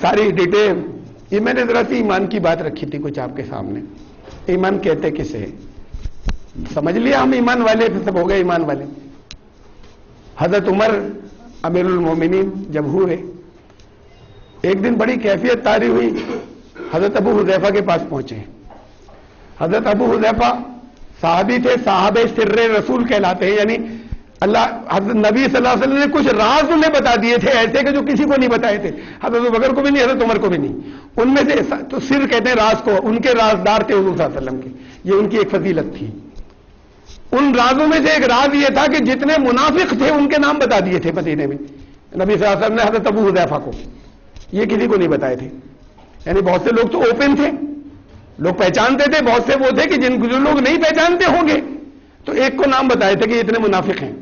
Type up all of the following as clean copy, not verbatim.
ساری ڈیٹیل. یہ میں نے ذرا سی ایمان کی بات رکھی تھی کچھ آپ کے سامنے. ایمان کہتے کسے؟ سمجھ لیا ہم ایمان والے پھر سب ہو گئے ایمان والے. حضرت عمر امیر المومنین جب ہوئے، ایک دن بڑی کیفیت طاری ہوئی. حضرت ابو حذیفہ کے پاس پہنچے. حضرت ابو حذیفہ صحابی تھے، صاحب سر رسول کہلاتے ہیں، یعنی حضرت نبی صلی اللہ علیہ وسلم نے کچھ راز انہیں بتا دیے تھے ایسے کہ جو کسی کو نہیں بتائے تھے. حضرت ابوبکر کو بھی نہیں، حضرت عمر کو بھی نہیں. ان میں سے تو سر کہتے ہیں راز کو، ان کے رازدار تھے حضور صلی اللہ علیہ وسلم کے. یہ ان کی ایک فضیلت تھی. ان رازوں میں سے ایک راز یہ تھا کہ جتنے منافق تھے ان کے نام بتا دیے تھے مدینے میں نبی صلی اللہ علیہ وسلم نے حضرت ابو حذیفہ کو. یہ کسی کو نہیں بتائے تھے. یعنی بہت سے لوگ تو اوپن تھے، لوگ پہچانتے تھے. بہت سے وہ تھے کہ جو لوگ نہیں پہچانتے ہوں گے تو ایک کو نام بتائے تھے کہ اتنے منافق ہیں.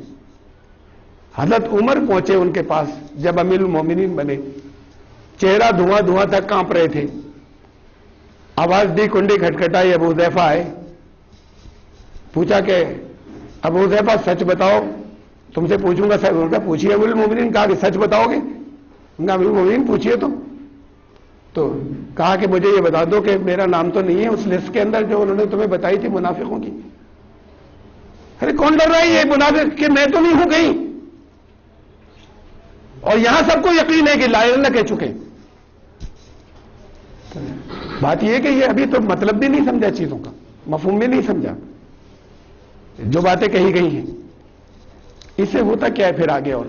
حضرت عمر پہنچے ان کے پاس جب امیر المومنین بنے. چہرہ دھواں دھواں تک کانپ رہے تھے. آواز دی، کنڈی کھٹکھٹائی. ابو حذیفہ آئے. پوچھا کہ ابو حذیفہ سچ بتاؤ، تم سے پوچھوں گا. انہوں نے پوچھیے امیر المومنین. کہا کہ سچ بتاؤ گے؟ امیر المومنین پوچھیے. تو کہا کہ مجھے یہ بتا دو کہ میرا نام تو نہیں ہے اس لسٹ کے اندر جو انہوں نے تمہیں بتائی تھی منافقوں کی. ارے کون ڈر رہا ہے یہ منافق کہ میں تو نہیں ہوں کہیں؟ اور یہاں سب کو یقین ہے کہ لا الہ الا اللہ کہہ چکے. بات یہ ہے کہ یہ ابھی تو مطلب بھی نہیں سمجھا چیزوں کا، مفہوم بھی نہیں سمجھا جو باتیں کہی گئی ہیں. اس سے ہوتا کیا ہے پھر آگے؟ اور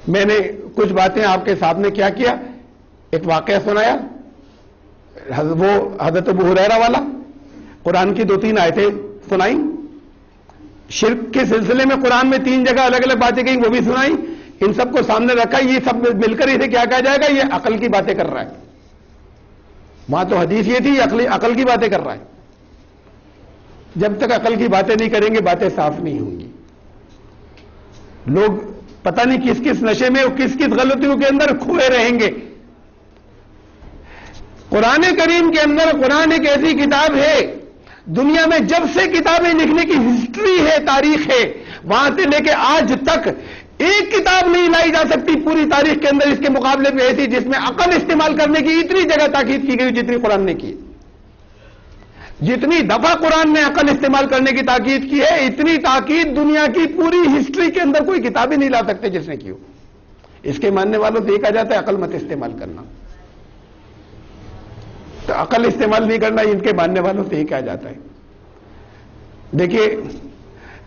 میں نے کچھ باتیں آپ کے سامنے کیا کیا، ایک واقعہ سنایا. وہ حضرت ابو ہریرہ والا، قرآن کی 2-3 آیتیں سنائیں. شرک کے سلسلے میں قرآن میں 3 جگہ الگ الگ باتیں کہیں، وہ بھی سنائیں. ان سب کو سامنے رکھا. یہ سب مل کر اسے کیا کہا جائے گا؟ یہ عقل کی باتیں کر رہا ہے. وہاں تو حدیث یہ تھی عقل کی باتیں کر رہا ہے. جب تک عقل کی باتیں نہیں کریں گے باتیں صاف نہیں ہوں گی. لوگ پتہ نہیں کس کس نشے میں اور کس کس غلطیوں کے اندر کھوئے رہیں گے. قرآن کریم کے اندر، قرآن ایک ایسی کتاب ہے دنیا میں جب سے کتابیں لکھنے کی ہسٹری ہے، تاریخ ہے، وہاں سے لے کے آج تک ایک کتاب نہیں لائی جا سکتی پوری تاریخ کے اندر اس کے مقابلے میں ایسی جس میں عقل استعمال کرنے کی اتنی جگہ تاکید کی گئی جتنی قرآن نے کی. جتنی دفعہ قرآن نے عقل استعمال کرنے کی تاکید کی ہے، اتنی تاکید دنیا کی پوری ہسٹری کے اندر کوئی کتاب ہی نہیں لا سکتے جس نے کی ہو. اس کے ماننے والوں سے یہ کہا جاتا ہے عقل مت استعمال کرنا. تو عقل استعمال نہیں کرنا ان کے ماننے والوں سے یہ کہا جاتا ہے. دیکھیے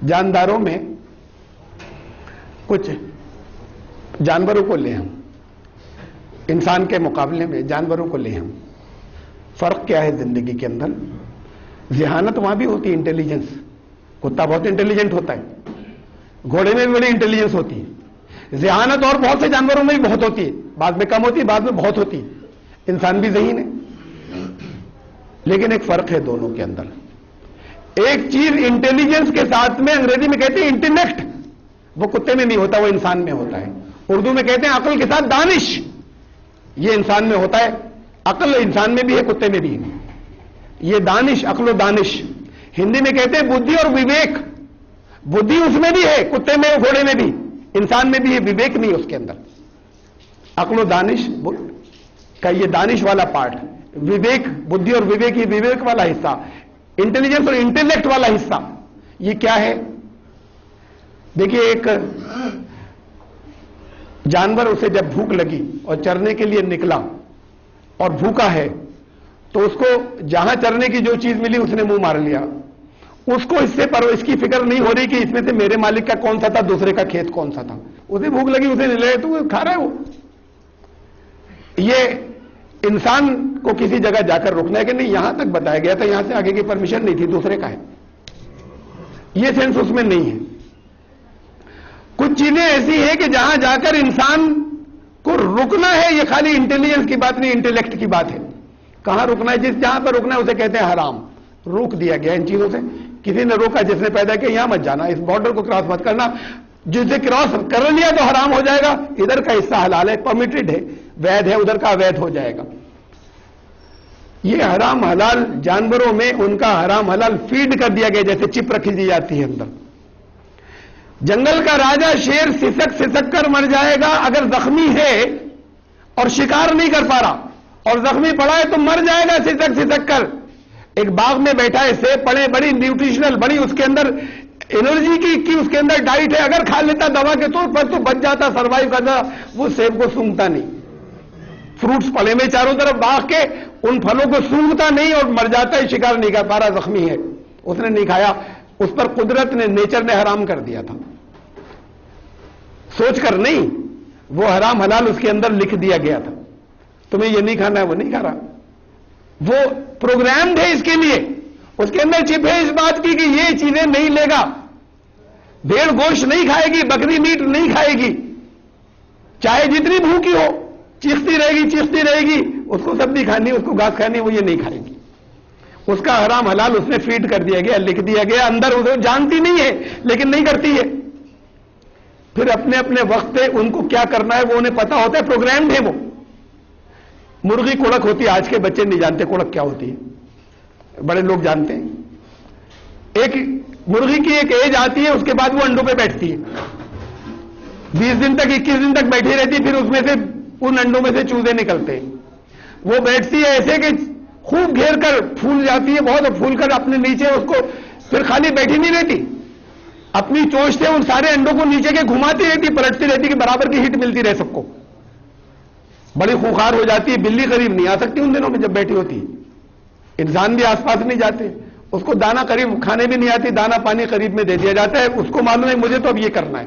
جانداروں میں کچھ جانوروں کو لیں ہم، انسان کے مقابلے میں جانوروں کو لیں ہم. فرق کیا ہے زندگی کے اندر؟ ذہانت وہاں بھی ہوتی ہے، انٹیلیجنس. کتا بہت انٹیلیجنٹ ہوتا ہے، گھوڑے میں بھی بڑی انٹیلیجنس ہوتی ہے. ذہانت اور بہت سے جانوروں میں بھی بہت ہوتی ہے، بعد میں کم ہوتی ہے، بعد میں بہت ہوتی ہے. انسان بھی ذہین ہے، لیکن ایک فرق ہے دونوں کے اندر. ایک چیز انٹیلیجنس کے ساتھ میں انگریزی میں کہتے ہیں انٹیلیکٹ، وہ کتے میں نہیں ہوتا، وہ انسان میں ہوتا ہے. اردو میں کہتے ہیں عقل کے ساتھ دانش، یہ انسان میں ہوتا ہے. عقل انسان میں بھی ہے، کتے میں بھی ہے. یہ دانش، عقل و دانش. ہندی میں کہتے ہیں بدھی اور وویک. بدھی اس میں بھی ہے، کتے میں، گھوڑے میں بھی، انسان میں بھی ہے. وویک نہیں اس کے اندر. عقل و دانش کا یہ دانش والا پارٹ، وویک، بدھی اور وویک، یہ وویک والا حصہ. انٹیلیجنس اور انٹیلیکٹ والا حصہ یہ کیا ہے؟ دیکھیے ایک جانور، اسے جب بھوک لگی اور چرنے کے لیے نکلا اور بھوکا ہے تو اس کو جہاں چرنے کی جو چیز ملی اس نے منہ مار لیا. اس کو اس کی فکر نہیں ہو رہی کہ اس میں سے میرے مالک کا کون سا تھا، دوسرے کا کھیت کون سا تھا. اسے بھوک لگی، اسے لے تو وہ کھا رہا ہے. وہ یہ انسان کو کسی جگہ جا کر رکنا ہے کہ نہیں، یہاں تک بتایا گیا تھا، یہاں سے آگے کی پرمیشن نہیں تھی، دوسرے کا ہے. یہ سینس اس میں نہیں ہے. کچھ چیزیں ایسی ہیں کہ جہاں جا کر انسان کو رکنا ہے. یہ خالی انٹیلیجنس کی بات نہیں، انٹیلیکٹ کی بات ہے. کہاں رکنا ہے؟ جہاں پر رکنا ہے اسے کہتے ہیں حرام. روک دیا گیا ان چیزوں سے. کسی نے روکا، جس نے پیدا کیا، یہاں مت جانا، اس بارڈر کو کراس مت کرنا. جسے کراس کر لیا تو حرام ہو جائے گا. ادھر کا حصہ حلال ہے، پرمیٹڈ ہے، وید ہے، ادھر کا اوید ہو جائے گا. یہ حرام حلال جانوروں میں ان کا حرام حلال فیڈ کر دیا گیا، جیسے چپ رکھی دی جاتی ہے اندر. جنگل کا راجا شیر سسک سسک کر مر جائے گا اگر زخمی ہے اور شکار نہیں کر پا رہا اور زخمی پڑا ہے تو مر جائے گا سسک کر. ایک باغ میں بیٹھا ہے, سیب پڑے, بڑی نیوٹریشنل, بڑی اس کے اندر انرجی کی اس کے اندر ڈائٹ ہے, اگر کھا لیتا دوا کے طور پر تو بچ جاتا, سروائیو کرتا. وہ سیب کو سونگھتا نہیں, فروٹس پڑے میں چاروں طرف باغ کے, ان پھلوں کو سونگھتا نہیں اور مر جاتا ہے, شکار نہیں کر پا رہا, زخمی ہے, اس نے نہیں کھایا. اس پر قدرت نے, نیچر نے حرام کر دیا تھا, سوچ کر نہیں, وہ حرام حلال اس کے اندر لکھ دیا گیا تھا. تمہیں یہ نہیں کھانا ہے, وہ نہیں کھا رہا, وہ پروگرامڈ ہے اس کے لیے. اس کے اندر چپ ہے اس بات کی کہ یہ چیزیں نہیں لے گا, بھیڑ گوشت نہیں کھائے گی, بکری میٹ نہیں کھائے گی, چاہے جتنی بھوکی ہو, چیختی رہے گی, اس کو سبزی کھانی, اس کو گھاس کھانی, وہ یہ نہیں کھائے گی. اس کا حرام حلال اس نے فیڈ کر دیا گیا, لکھ دیا گیا اندر, اسے جانتی نہیں ہے لیکن نہیں کرتی ہے. پھر اپنے اپنے وقت پہ ان کو کیا کرنا ہے وہ انہیں پتا ہوتا ہے, پروگرامڈ ہے وہ. مرغی کوڑک ہوتی ہے, آج کے بچے نہیں جانتے کوڑک کیا ہوتی ہے, بڑے لوگ جانتے ہیں. ایک مرغی کی ایک ایج آتی ہے, اس کے بعد وہ انڈوں پہ بیٹھتی ہے, 20 دن تک 21 دن تک بیٹھی رہتی ہے, پھر اس میں سے ان انڈوں میں سے چوزے نکلتے ہیں. وہ بیٹھتی ہے ایسے کہ خوب گھیر کر پھول جاتی ہے بہت, اور پھول کر اپنے نیچے اس کو, پھر خالی بیٹھی نہیں رہتی, اپنی چونچ سے ان سارے انڈوں کو نیچے کے گھماتی رہتی, پلٹتی رہتی کہ برابر کی ہٹ ملتی رہے سب کو. بڑی خوخار ہو جاتی ہے, بلی قریب نہیں آ سکتی ان دنوں میں جب بیٹھی ہوتی ہے, انسان بھی آس پاس نہیں جاتے, اس کو دانا قریب کھانے بھی نہیں آتی, دانا پانی قریب میں دے دیا جاتا ہے, اس کو معلوم ہے مجھے تو اب یہ کرنا ہے.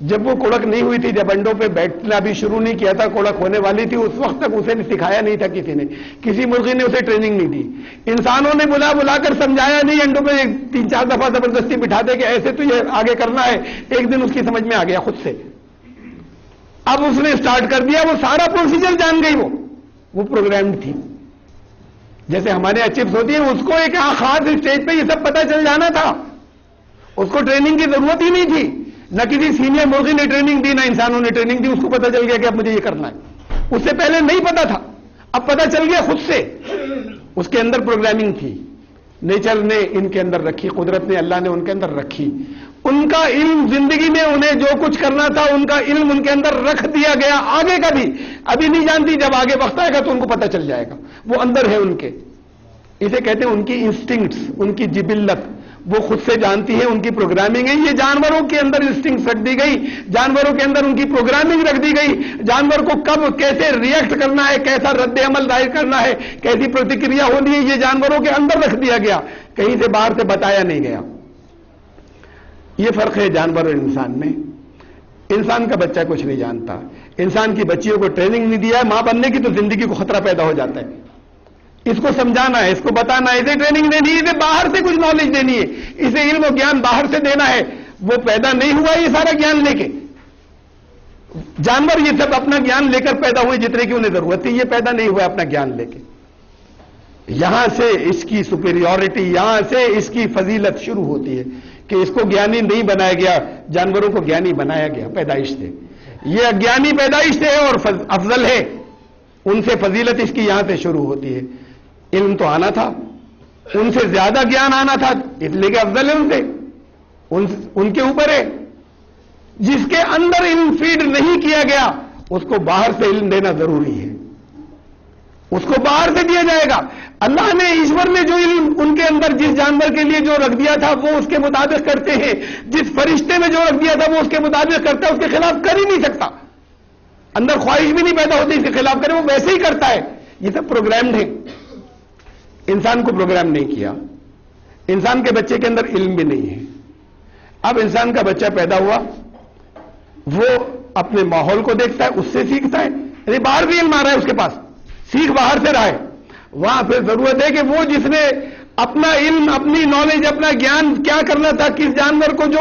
جب وہ کوڑک نہیں ہوئی تھی, جب انڈوں پہ بیٹھنا بھی شروع نہیں کیا تھا, کوڑک ہونے والی تھی, اس وقت تک اسے سکھایا نہیں تھا کسی نے, کسی مرغی نے اسے ٹریننگ نہیں دی. انسانوں نے بلا کر سمجھایا نہیں, انڈوں پہ 3-4 دفعہ زبردستی بٹھا دے کہ ایسے تو یہ آگے کرنا ہے. ایک دن اس کی سمجھ میں آ گیا خود سے, اب اس نے اسٹارٹ کر دیا, وہ سارا پروسیجر جان گئی, وہ پروگرامڈ تھی. جیسے ہمارے یہاں چپس ہوتی ہیں, اس کو ایک خاص اسٹیج پہ یہ سب پتہ چل جانا تھا, اس کو ٹریننگ کی ضرورت ہی نہیں تھی. نہ کسی سینئر مرغی نے ٹریننگ دی, نہ انسانوں نے ٹریننگ دی, اس کو پتہ چل گیا کہ اب مجھے یہ کرنا ہے. اس سے پہلے نہیں پتا تھا, اب پتہ چل گیا خود سے. اس کے اندر پروگرامنگ تھی, نیچر نے ان کے اندر رکھی, قدرت نے, اللہ نے ان کے اندر رکھی. ان کا علم, زندگی میں انہیں جو کچھ کرنا تھا ان کا علم ان کے اندر رکھ دیا گیا. آگے کا بھی ابھی نہیں جانتی, جب آگے وقت آئے گا تو ان کو پتہ چل جائے گا, وہ اندر ہے ان کے. اسے کہتے ہیں ان کی انسٹنکٹس, ان کی جبلت, وہ خود سے جانتی ہے, ان کی پروگرامنگ ہے. یہ جانوروں کے اندر انسٹنکٹس رکھ دی گئی, جانوروں کے اندر ان کی پروگرامنگ رکھ دی گئی. جانور کو کب کیسے ریئیکٹ کرنا ہے, کیسا رد عمل ظاہر کرنا ہے, کیسی پرتکریا ہونی ہے, یہ جانوروں کے اندر رکھ دیا گیا, کہیں سے باہر سے بتایا نہیں گیا. یہ فرق ہے جانور اور انسان میں. انسان کا بچہ کچھ نہیں جانتا, انسان کی بچیوں کو ٹریننگ نہیں دیا ہے ماں بننے کی, تو زندگی کو خطرہ پیدا ہو جاتا ہے. اس کو سمجھانا ہے, اس کو بتانا ہے, اسے ٹریننگ دینی ہے, اسے باہر سے کچھ نالج دینی ہے, اسے علم و گیان باہر سے دینا ہے. وہ پیدا نہیں ہوا یہ سارا گیان لے کے. جانور یہ سب اپنا گیان لے کر پیدا ہوئے جتنے کی انہیں ضرورت تھی, یہ پیدا نہیں ہوا اپنا گیان لے کے. یہاں سے اس کی سپیریورٹی, یہاں سے اس کی فضیلت شروع ہوتی ہے کہ اس کو گیانی نہیں بنایا گیا, جانوروں کو گیانی بنایا گیا پیدائش سے. یہ اگیانی پیدائش سے ہے اور افضل ہے, ان سے فضیلت اس کی یہاں سے شروع ہوتی ہے. علم تو آنا تھا, ان سے زیادہ گیان آنا تھا, اس لیے کہ افضل ہے ان سے, ان کے اوپر ہے. جس کے اندر علم فیڈ نہیں کیا گیا اس کو باہر سے علم دینا ضروری ہے, اس کو باہر سے دیا جائے گا. اللہ نے, ایشور نے جو علم ان کے اندر جس جانور کے لیے جو رکھ دیا تھا وہ اس کے مطابق کرتے ہیں, جس فرشتے میں جو رکھ دیا تھا وہ اس کے مطابق کرتا ہے, اس کے خلاف کر ہی نہیں سکتا. اندر خواہش بھی نہیں پیدا ہوتی اس کے خلاف کرے, وہ ویسے ہی کرتا ہے. یہ سب پروگرامڈ ہے. انسان کو پروگرام نہیں کیا, انسان کے بچے کے اندر علم بھی نہیں ہے. اب انسان کا بچہ پیدا ہوا, وہ اپنے ماحول کو دیکھتا ہے, اس سے سیکھتا ہے. یعنی باہر بھی علم آ رہا ہے اس کے پاس, سیکھ باہر سے رہا ہے. وہاں پھر ضرورت ہے کہ وہ جس نے اپنا علم, اپنی نالج, اپنا گیان کیا کرنا تھا, کس جانور کو جو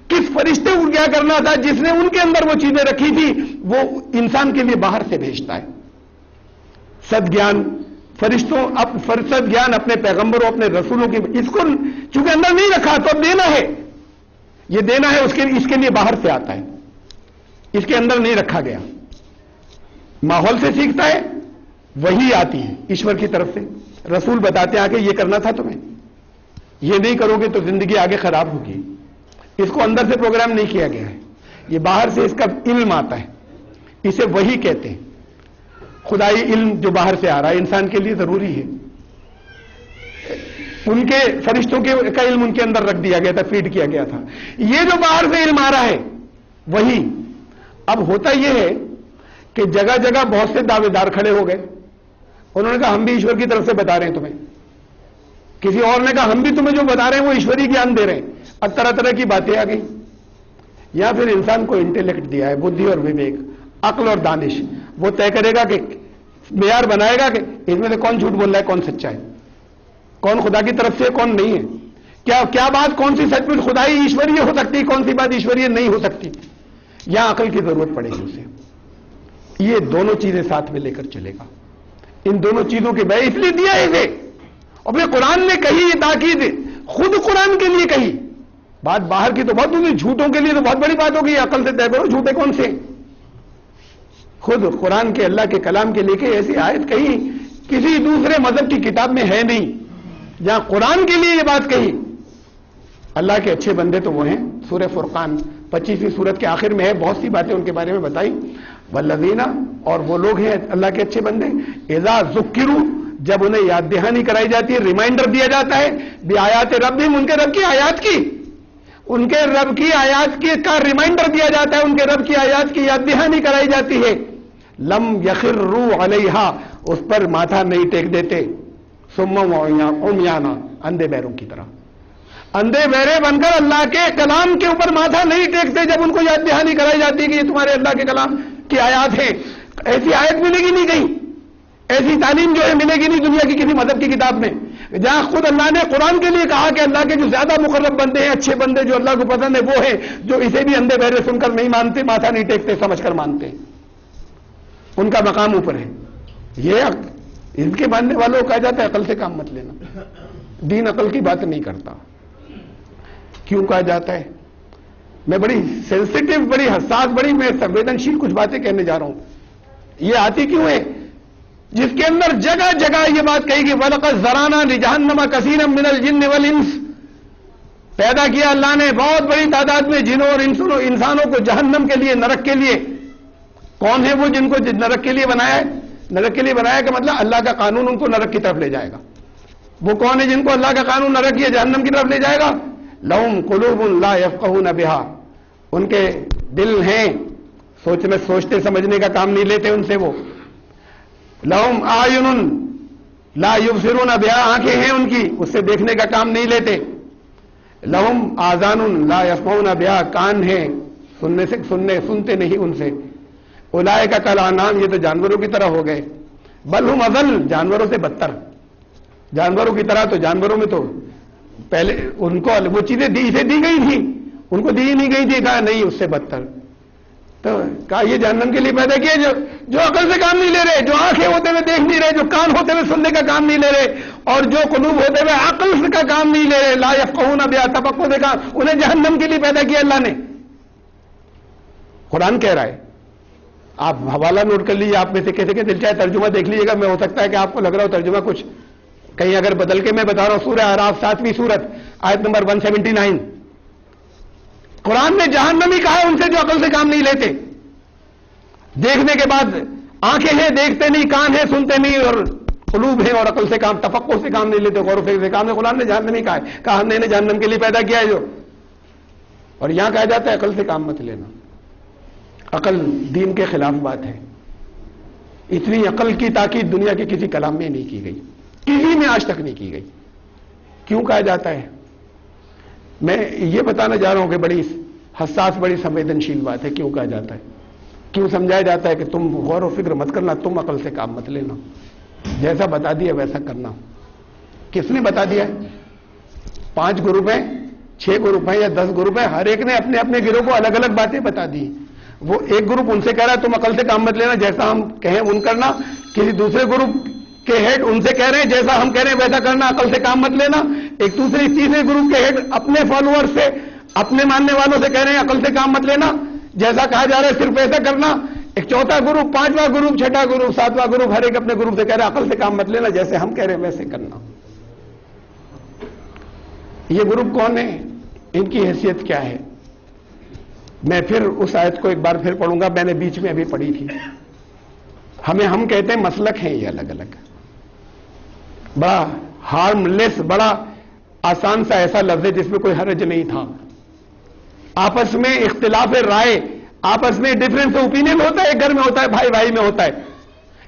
کس فرشتے کو کیا کرنا تھا, جس نے ان کے اندر وہ چیزیں رکھی تھی, وہ انسان کے لیے باہر سے بھیجتا ہے. سد گیان فرشتوں, سد گیان اپنے پیغمبروں, اپنے رسولوں کی, اس کو چونکہ اندر نہیں رکھا تو اب دینا ہے, یہ دینا ہے, اس کے لیے باہر سے آتا ہے, اس کے اندر نہیں رکھا گیا. ماحول سے سیکھتا ہے, وہی آتی ہے ایشور کی طرف سے. رسول بتاتے ہیں کہ یہ کرنا تھا تمہیں, یہ نہیں کرو گے تو زندگی آگے خراب ہوگی. اس کو اندر سے پروگرام نہیں کیا گیا ہے, یہ باہر سے اس کا علم آتا ہے. اسے وحی کہتے ہیں. خدائی علم جو باہر سے آ رہا ہے انسان کے لیے ضروری ہے. ان کے فرشتوں کا علم ان کے اندر رکھ دیا گیا تھا, فیڈ کیا گیا تھا. یہ جو باہر سے علم آ رہا ہے وہی. اب ہوتا یہ ہے کہ جگہ جگہ بہت سے دعوے دار کھڑے ہو گئے. انہوں نے کہا ہم بھی ایشور کی طرف سے بتا رہے ہیں تمہیں. کسی اور نے کہا ہم بھی تمہیں جو بتا رہے ہیں وہ ایشوری گیان دے رہے ہیں. اب طرح طرح کی باتیں آ گئی. یا پھر انسان کو انٹیلیکٹ دیا ہے, بدھی اور وویک, عقل اور دانش. وہ طے کرے گا کہ معیار بنائے گا کہ اس میں سے کون جھوٹ بول رہا ہے, کون سچا ہے, کون خدا کی طرف سے کون نہیں ہے, کیا بات کون سی سچ میں خدائی ایشوریہ ہو سکتی, کون سی بات ایشوریہ نہیں ہو سکتی. یا عقل کی ضرورت پڑے گی اسے. یہ دونوں چیزیں ساتھ میں لے کر چلے گا. ان دونوں چیزوں کے بے اس لیے دیا ہے اسے. اور پھر قرآن نے کہی یہ تاکید خود قرآن کے لیے کہی. بات باہر کی تو بہت ہوگی, جھوٹوں کے لیے تو بہت بڑی بات ہوگی. عقل سے طے کرو جھوٹے کون سے. خود قرآن کے اللہ کے کلام کے لے کے ایسی آیت کہی کسی دوسرے مذہب کی کتاب میں ہے نہیں, جہاں قرآن کے لیے یہ بات کہی. اللہ کے اچھے بندے تو وہ ہیں. سورہ فرقان 25ویں سورت کے آخر میں ہے, بہت سی باتیں ان کے بارے میں بتائی. والذین, اور وہ لوگ ہیں اللہ کے اچھے بندے, اذا ذکروا, جب انہیں یاد دہانی کرائی جاتی ہے, ریمائنڈر دیا جاتا ہے, بآیات ربہم, ان کے رب کی آیات کی, ان کے رب کی آیات کی کا ریمائنڈر دیا جاتا ہے, ان کے رب کی آیات کی یاد دہانی کرائی جاتی ہے. لم یخروا علیہا, اس پر ماتھا نہیں ٹیک دیتے. ثم عمیانا, اندھے بہروں کی طرح, اندھے بہرے بن کر اللہ کے کلام کے اوپر ماتھا نہیں ٹیکتے جب ان کو یاد دہانی کرائی جاتی ہے کہ یہ تمہارے اللہ کے کلام کی آیات ہیں. ایسی آیت ملے گی نہیں کہیں, ایسی تعلیم جو ہے ملے گی نہیں دنیا کی کسی مذہب کی کتاب میں, جہاں خود اللہ نے قرآن کے لیے کہا کہ اللہ کے جو زیادہ مقرب بندے ہیں, اچھے بندے جو اللہ کو پسند ہے, وہ ہیں جو اسے بھی اندھے بہرے سن کر نہیں مانتے, ماتھا نہیں ٹیکتے, سمجھ کر مانتے. ان کا مقام اوپر ہے. یہ ان کے ماننے والوں کو کہا جاتا ہے عقل سے کام مت لینا. دین عقل کی بات نہیں کرتا. کیوں کہا جاتا ہے؟ میں بڑی سینسیٹیو, بڑی حساس, بڑی میں سنویدنشیل کچھ باتیں کہنے جا رہا ہوں. یہ آتی کیوں ہے؟ جس کے اندر جگہ جگہ یہ بات کہی کہ وَلَقَدْ ذَرَأْنَا لِجَهَنَّمَ كَثِيرًا مِنَ الْجِنِّ وَالْإِنسِ, پیدا کیا اللہ نے بہت بڑی تعداد میں جنوں اور انسانوں کو جہنم کے لیے, نرک کے لیے. کون ہے وہ جن کو نرک کے لیے بنایا ہے؟ نرک کے لیے بنایا کہ مطلب اللہ کا قانون ان کو نرک کی طرف لے جائے گا. وہ کون ہے جن کو اللہ کا قانون نرک یا جہنم کی طرف لے جائے گا؟ لَهُمْ قُلُوبٌ لَا يَفْقَهُونَ بِهَا, ان کے دل ہیں سوچتے سمجھنے کا کام نہیں لیتے ان سے وہ. لَهُمْ أَعْيُنٌ لَا يُبْصِرُونَ بِهَا, آنکھیں ہیں ان کی, اس سے دیکھنے کا کام نہیں لیتے. لَهُمْ آذَانٌ لَا يَسْمَعُونَ بِهَا, کان ہیں سنتے نہیں ان سے. اولئک کالانعام, یہ تو جانوروں کی طرح ہو گئے. بل ہم اضل, جانوروں سے بدتر. جانوروں کی طرح تو جانوروں میں تو پہلے ان کو وہ چیزیں اسے دی گئی تھی, ان کو دی نہیں گئی تھی, کہا نہیں اس سے بدتر. تو کہا یہ جہنم کے لیے پیدا کیا جو عقل سے کام نہیں لے رہے, جو آنکھیں ہوتے ہوئے دیکھ نہیں رہے, جو کان ہوتے ہوئے سننے کا کام نہیں لے رہے, اور جو قلوب ہوتے ہوئے عقل کا کام نہیں لے رہے. لا یفقہون بہا, تفقہ سے کہا, انہیں جہنم کے لیے پیدا کیا اللہ نے. قرآن کہہ رہا ہے. آپ حوالہ نوٹ کر لیجیے, آپ میں سے کیسے دل چاہے ترجمہ دیکھ لیجیے گا. میں ہو سکتا ہے کہ آپ کو لگ رہا ہو ترجمہ کچھ کہیں اگر بدل کے میں بتا رہا ہوں. سورہ اعراف 7ویں سورت آیت نمبر 179. قرآن نے جہنمی کہا ان سے جو عقل سے کام نہیں لیتے. دیکھنے کے بعد آنکھیں ہیں دیکھتے نہیں, کان ہیں سنتے نہیں, اور قلوب ہیں اور عقل سے کام, تفقہ سے کام نہیں لیتے, غور و فکر سے کام نہیں. قرآن نے جہنمی کہا ہے, کہا ہم نے انہیں جہنم کے لیے پیدا کیا ہے جو. اور یہاں کہا جاتا ہے عقل سے کام مت لینا. عقل دین کے خلاف بات ہے. اتنی عقل کی تاکید دنیا کے کسی کلام میں نہیں کی گئی, کسی میں آج تک نہیں کی گئی. کیوں کہا جاتا ہے؟ میں یہ بتانا جا رہا ہوں کہ بڑی حساس, بڑی سنویدنشیل بات ہے. کیوں کہا جاتا ہے؟ کیوں سمجھایا جاتا ہے کہ تم غور و فکر مت کرنا, تم عقل سے کام مت لینا, جیسا بتا دیا ویسا کرنا. کس نے بتا دیا ہے؟ 5 گروپ ہیں, 6 گروپ ہیں یا 10 گروپ ہیں, ہر ایک نے اپنے اپنے گروہ کو الگ الگ باتیں بتا دی. وہ ایک گروپ ان سے کہہ رہا ہے تم عقل سے کام مت لینا, جیسا ہم کہیں ان کرنا. کسی دوسرے گروپ کے ہیڈ ان سے کہہ رہے ہیں جیسا ہم کہہ رہے ہیں ویسا کرنا, عقل سے کام مت لینا. ایک تیسرے گروپ کے ہیڈ اپنے فالوور سے, اپنے ماننے والوں سے کہہ رہے ہیں عقل سے کام مت لینا, جیسا کہا جا رہا ہے صرف ایسا کرنا. ایک چوتھا گروپ, 5واں گروپ, 6واں گروپ, 7واں گروپ, ہر ایک اپنے گروپ سے کہہ رہے ہیں عقل سے کام مت لینا, جیسے ہم کہہ رہے ہیں ویسے کرنا. یہ گروپ کون ہے؟ ان کی حیثیت کیا ہے؟ میں پھر اس آیت کو ایک بار پھر پڑھوں گا، میں نے بیچ میں ابھی پڑھی تھی. ہم کہتے ہیں مسلک ہیں یہ الگ الگ، بڑا ہارم لیس، بڑا آسان سا ایسا لفظ ہے جس میں کوئی حرج نہیں تھا. آپس میں اختلاف رائے، آپس میں ڈفرینس اوپینین ہوتا ہے، گھر میں ہوتا ہے، بھائی بھائی میں ہوتا ہے.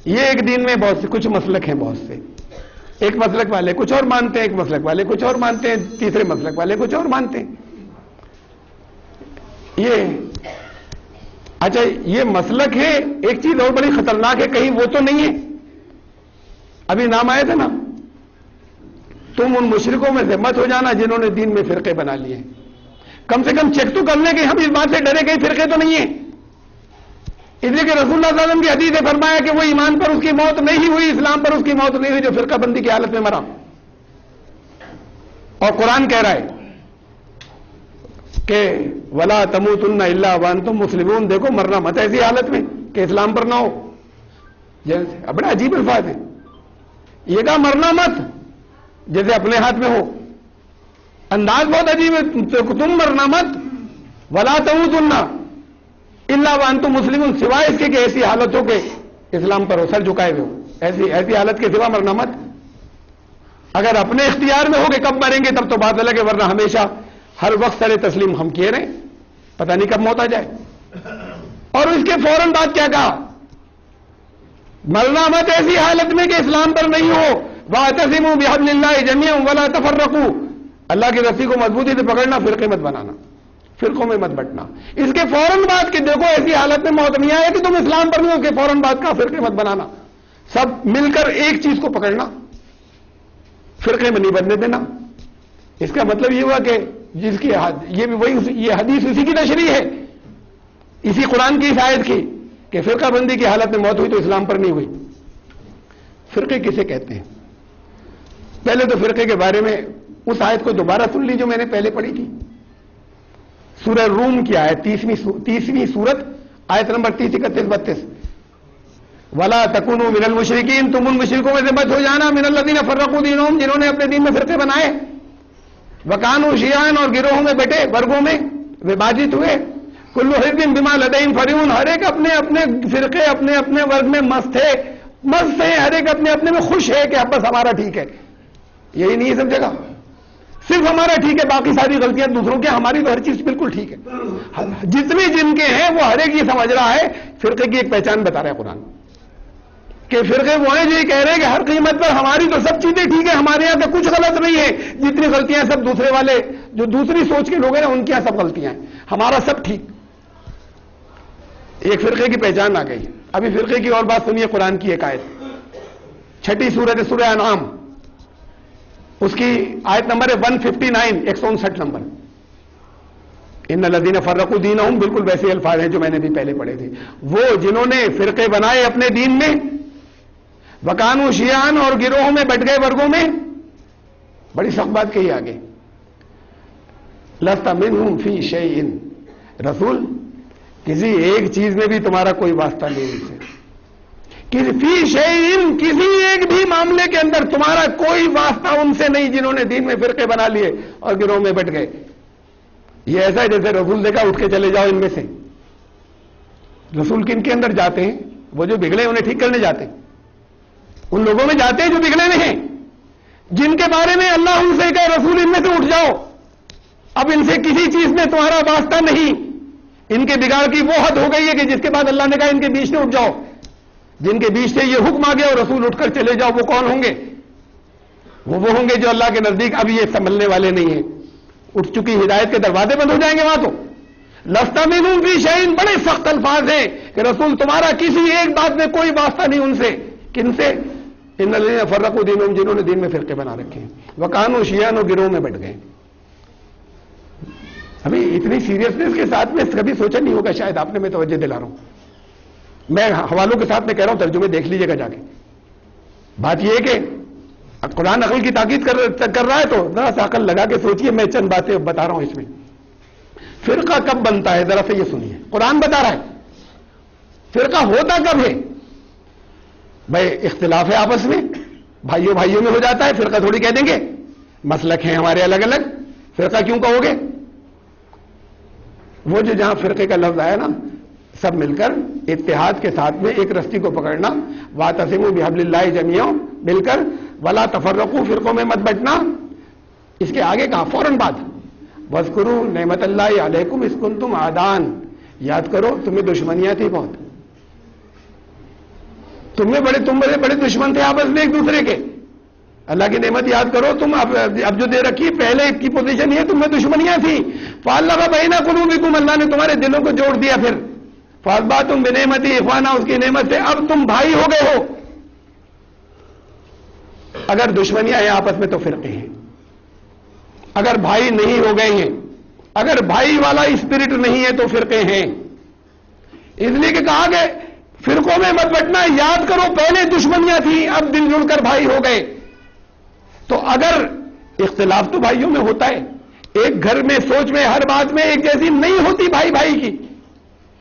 یہ ایک دین میں بہت سے کچھ مسلک ہیں، بہت سے. ایک مسلک والے کچھ اور مانتے ہیں، ایک مسلک والے کچھ اور مانتے ہیں، تیسرے مسلک والے کچھ اور مانتے ہیں. اچھا یہ مسلک ہے. ایک چیز اور بڑی خطرناک ہے، کہیں وہ تو نہیں ہے، ابھی نام آئے تھے نا، تم ان مشرکوں میں سے مت ہو جانا جنہوں نے دین میں فرقے بنا لیے. کم سے کم چیک تو کر لیں کہ ہم اس بات سے ڈرے کہیں فرقے تو نہیں ہیں. اس لیے کہ رسول اللہ صلی اللہ علیہ وسلم کی حدیث نے فرمایا کہ وہ ایمان پر اس کی موت نہیں ہوئی، اسلام پر اس کی موت نہیں ہوئی جو فرقہ بندی کی حالت میں مرا. اور قرآن کہہ رہا ہے کہ وَلَا تَمُوتُنَّ إِلَّا وَأَنْتُمْ مُسْلِمُونَ، دیکھو مرنا مت ایسی حالت میں کہ اسلام پر نہ ہو. جیسے بڑا عجیب الفاظ ہے یہ، کہا مرنا مت جیسے اپنے ہاتھ میں ہو. انداز بہت عجیب ہے، تم مرنا مت، وَلَا تَمُوتُنَّ إِلَّا وَأَنْتُمْ مُسْلِمُونَ، سوائے اس کے کہ ایسی حالت ہو کہ اسلام پر ہو، سر جھکائے ہوئے ہو، ایسی حالت کے سوا مرنا مت. اگر اپنے اختیار میں ہو کہ کب مریں گے تب تو بات الگ ہے، ورنہ ہمیشہ ہر وقت سر تسلیم ہم کیے رہے، پتہ نہیں کب موت آ جائے. اور اس کے فوراً بعد کیا کہا، مرنا مت ایسی حالت میں کہ اسلام پر نہیں ہو. وَاعْتَصِمُوا بِحَبْلِ اللَّهِ جَمِيعًا وَلَا تَفَرَّقُوا، اللہ کی رسی کو مضبوطی سے پکڑنا، فرقے مت بنانا، فرقوں میں مت بٹنا. اس کے فوراً بعد کہ دیکھو ایسی حالت میں موت نہیں آئے کہ تم اسلام پر نہیں ہو، اس کے فوراً بعد کا فرقے مت بنانا، سب مل کر ایک چیز کو پکڑنا، فرقے میں نہیں بننے دینا. اس کا مطلب یہ ہوا کہ جس کی یہ حدیث اسی کی تشریح ہے، اسی قرآن کی اس آیت کی کہ فرقہ بندی کی حالت میں موت ہوئی تو اسلام پر نہیں ہوئی. فرقے کسے کہتے ہیں؟ پہلے تو فرقے کے بارے میں اس آیت کو دوبارہ سن لی جو میں نے پہلے پڑھی تھی، سورہ روم کی آیت 30ویں سورت، آیت نمبر 30، 31، 32. وَلَا تَكُونُوا مِنَ الْمُشْرِكِينَ، تم ان مشرکوں میں سے مت ہو جانا، مِنَ الَّذِينَ فَرَّقُوا دِينَهُمْ، جنہوں نے اپنے دین میں فرقے بنائے، وَكَانُوا شِيَعًا، اور گروہوں میں بٹے، ورگوں میں وباجت ہوئے. كُلُّ حِزْبٍ بِمَا لَدَيْهِمْ فَرِحُونَ، ہر ایک اپنے اپنے فرقے اپنے اپنے ورگ میں مست ہے، ہر ایک اپنے اپنے میں خوش ہے کہ اب بس ہمارا ٹھیک ہے. یہی نہیں سمجھے گا، صرف ہمارا ٹھیک ہے، باقی ساری غلطیاں دوسروں کی، ہماری تو ہر چیز بالکل ٹھیک ہے. جتنے جن کے ہیں وہ ہر ایک یہ سمجھ رہا ہے. فرقے کی ایک پہچان بتا رہا ہے قرآن کہ فرقے وہ ہیں جو یہ کہہ رہے ہیں کہ ہر قیمت پر ہماری تو سب چیزیں ٹھیک ہیں، ہمارے یہاں تو کچھ غلط نہیں ہے، جتنی غلطیاں سب دوسرے والے جو دوسری سوچ کے لوگ ہیں ان کی یہاں سب غلطیاں ہیں، ہمارا سب ٹھیک. ایک فرقے کی پہچان آ گئی. ابھی فرقے کی اور بات سنیے، قرآن کی ایک آیت، 6 سورت سورہ انعام، اس کی آیت نمبر ہے 159، 159 نمبر. ان الذین فرقوا دینہم، بالکل ویسے الفاظ ہیں جو میں نے بھی پہلے پڑھے تھے. وہ جنہوں نے فرقے بنائے اپنے دین میں، وکانوا شیعان، اور گروہوں میں بٹ گئے، ورگوں میں. بڑی سخت بات کہی آگے، لست منہم فی شیء، رسول کسی ایک چیز میں بھی تمہارا کوئی واسطہ نہیں ان سے. فی شیء، کسی ایک بھی معاملے کے اندر تمہارا کوئی واسطہ ان سے نہیں جنہوں نے دین میں فرقے بنا لیے اور گروہ میں بٹ گئے. یہ ایسا ہے جیسے رسول دیکھا اٹھ کے چلے جاؤ ان میں سے. رسول کن کے اندر جاتے ہیں؟ وہ جو بگڑے انہیں ٹھیک کرنے جاتے ہیں، ان لوگوں میں جاتے ہیں جو بگڑے نہیں ہیں، جن کے بارے میں اللہ ان سے کہے رسول ان میں سے اٹھ جاؤ، اب ان سے کسی چیز میں تمہارا واسطہ نہیں. ان کے بگاڑ کی وہ حد ہو گئی ہے کہ جس کے بعد اللہ نے کہا ان کے بیچ سے اٹھ جاؤ. جن کے بیچ سے یہ حکم آ گیا اور رسول اٹھ کر چلے جاؤ، وہ کون ہوں گے؟ وہ ہوں گے جو اللہ کے نزدیک اب یہ سنبھلنے والے نہیں ہیں. اٹھ چکی ہدایت کے دروازے بند ہو جائیں گے وہاں. تو لست منہم فی شیء، بڑے سخت الفاظ ہیں کہ رسول تمہارا کسی ایک بات میں کوئی واسطہ نہیں ان سے. کن سے؟ ان الذین فرقوا دینہم، جنہوں نے دین میں فرقے بنا رکھے ہیں، وکانوا شیعان، اور گروہ میں بٹ گئے. ابھی اتنی سیریسنس کے ساتھ میں کبھی سوچا نہیں ہوگا شاید آپ نے، میں توجہ دلا رہا ہوں. میں حوالوں کے ساتھ میں کہہ رہا ہوں، ترجمے دیکھ لیجئے گا جا کے. بات یہ ہے کہ قرآن عقل کی تاکید کر رہا ہے تو ذرا سا عقل لگا کے سوچئے. میں چند باتیں بتا رہا ہوں اس میں. فرقہ کب بنتا ہے ذرا سے یہ سنیے، قرآن بتا رہا ہے. فرقہ ہوتا کب ہے؟ بھائی اختلاف ہے آپس میں، بھائیوں بھائیوں میں ہو جاتا ہے. فرقہ تھوڑی کہہ دیں گے، مسلک ہیں ہمارے الگ الگ، فرقہ کیوں کہو گے؟ وہ جو جہاں فرقے کا لفظ آیا نا، سب مل کر اتحاد کے ساتھ میں ایک رسی کو پکڑنا، واعتصموا بحبل اللہ جمیعا، مل کر، ولا تفرقوا، فرقوں میں مت بٹنا. اس کے آگے کہا فوراً بات، واذکروا نعمت اللہ علیکم اذ کنتم اعداء، یاد کرو تمہیں دشمنیاں تھی بہت، تم بڑے دشمن تھے آپس میں ایک دوسرے کے. اللہ کی نعمت یاد کرو، تم اب جو دے رکھی، پہلے کی پوزیشن یہ تم میں دشمنیاں تھیں، فَأَلَّفَ بَيْنَ قُلُوبِكُمْ، اللہ نے تمہارے دلوں کو جوڑ دیا، پھر فَأَصْبَحْتُمْ بِنِعْمَتِهِ إِخْوَانًا، اس کی نعمت سے اب تم بھائی ہو گئے ہو. اگر دشمنیاں ہیں آپس میں تو فرقے ہیں، اگر بھائی نہیں ہو گئے ہیں، اگر بھائی والا اسپرٹ نہیں ہے تو فرقے ہیں. اس لیے کہ کہا کہ فرقوں میں مت بٹنا، یاد کرو پہلے دشمنیاں تھیں اب دل جڑ کر بھائی ہو گئے. تو اگر اختلاف تو بھائیوں میں ہوتا ہے، ایک گھر میں سوچ میں ہر بات میں ایک جیسی نہیں ہوتی بھائی بھائی کی،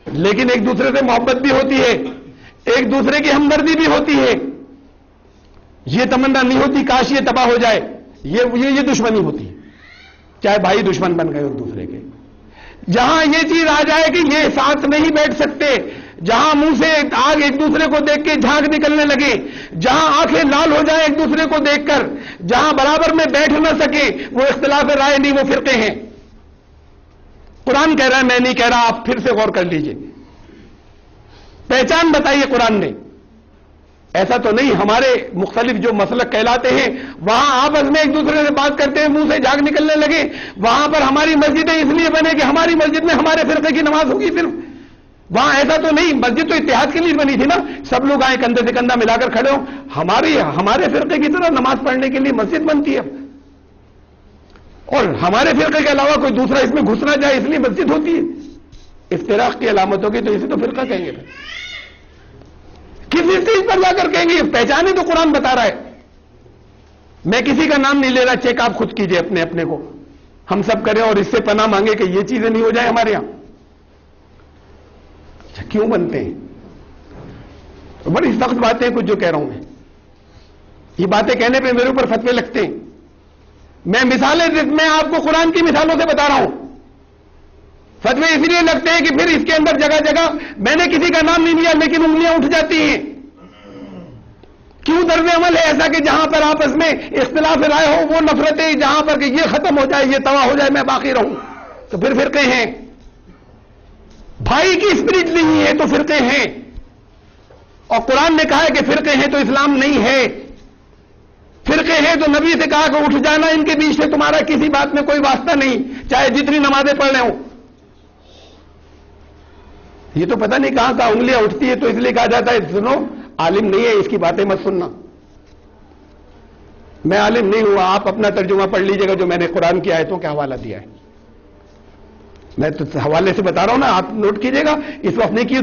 لیکن ایک دوسرے سے محبت بھی ہوتی ہے، ایک دوسرے کی ہمدردی بھی ہوتی ہے. یہ تمنا نہیں ہوتی کاش یہ تباہ ہو جائے، یہ دشمنی ہوتی ہے، چاہے بھائی دشمن بن گئے ایک دوسرے کے. جہاں یہ چیز آ جائے کہ یہ ساتھ نہیں بیٹھ سکتے، جہاں منہ سے آگ ایک دوسرے کو دیکھ کے جھانک نکلنے لگے، جہاں آنکھیں لال ہو جائیں ایک دوسرے کو دیکھ کر، جہاں برابر میں بیٹھ نہ سکے، وہ اختلاف رائے نہیں، وہ فرقے ہیں. قرآن کہہ رہا ہے، میں نہیں کہہ رہا، آپ پھر سے غور کر لیجئے. پہچان بتائیے قرآن نے. ایسا تو نہیں ہمارے مختلف جو مسلک کہلاتے ہیں وہاں آپس میں ایک دوسرے سے بات کرتے ہیں، منہ سے جھاگ نکلنے لگے، وہاں پر ہماری مسجدیں اس لیے بنے کہ ہماری مسجد میں ہمارے فرقے کی نماز ہوگی صرف. وہاں ایسا تو نہیں، مسجد تو اتحاد کے لیے بنی تھی نا، سب لوگ آئے کندھے سے کندھا ملا کر کھڑے ہوں. ہمارے فرقے کی طرح نماز پڑھنے کے لیے مسجد بنتی ہے، اور ہمارے فرقے کے علاوہ کوئی دوسرا اس میں گھس نہ جائے اس لیے مسجد ہوتی ہے. افتراق کی علامتوں کی تو اسے تو فرقہ کہیں گے. کسی چیز پر لا کر کہیں گے پہچانے تو قرآن بتا رہا ہے. میں کسی کا نام نہیں لے رہا، چیک آپ خود کیجئے اپنے کو، ہم سب کریں اور اس سے پناہ مانگے کہ یہ چیزیں نہیں ہو جائیں ہمارے یہاں. کیوں بنتے ہیں؟ بڑی سخت باتیں کچھ جو کہہ رہا ہوں یہ باتیں کہنے پہ میرے اوپر فتوے لگتے ہیں. میں میں آپ کو قرآن کی مثالوں سے بتا رہا ہوں. فتوے اس لیے لگتے ہیں کہ پھر اس کے اندر جگہ جگہ میں نے کسی کا نام نہیں لیا لیکن انگلیاں اٹھ جاتی ہیں. کیوں طرز عمل ہے ایسا کہ جہاں پر آپس میں اختلاف رائے ہو وہ نفرتیں، جہاں پر کہ یہ ختم ہو جائے، یہ تباہ ہو جائے، میں باقی رہوں، تو پھر فرقے ہیں. بھائی کی اسپرٹ نہیں ہے تو فرقے ہیں. اور قرآن نے کہا ہے کہ فرقے ہیں تو اسلام نہیں ہے. فرقے ہیں تو نبی سے کہا کہ اٹھ جانا، ان کے بیچ سے تمہارا کسی بات میں کوئی واسطہ نہیں، چاہے جتنی نمازیں پڑھ رہے ہوں. یہ تو پتہ نہیں کہاں کہاں انگلیاں اٹھتی ہے تو اس لیے کہا جاتا ہے سنو عالم نہیں ہے اس کی باتیں مت سننا. میں عالم نہیں ہوا، آپ اپنا ترجمہ پڑھ لیجئے گا جو میں نے قرآن کی آیتوں کا حوالہ دیا ہے. میں تو حوالے سے بتا رہا ہوں نا، آپ نوٹ کیجئے گا، اس وقت نہیں کی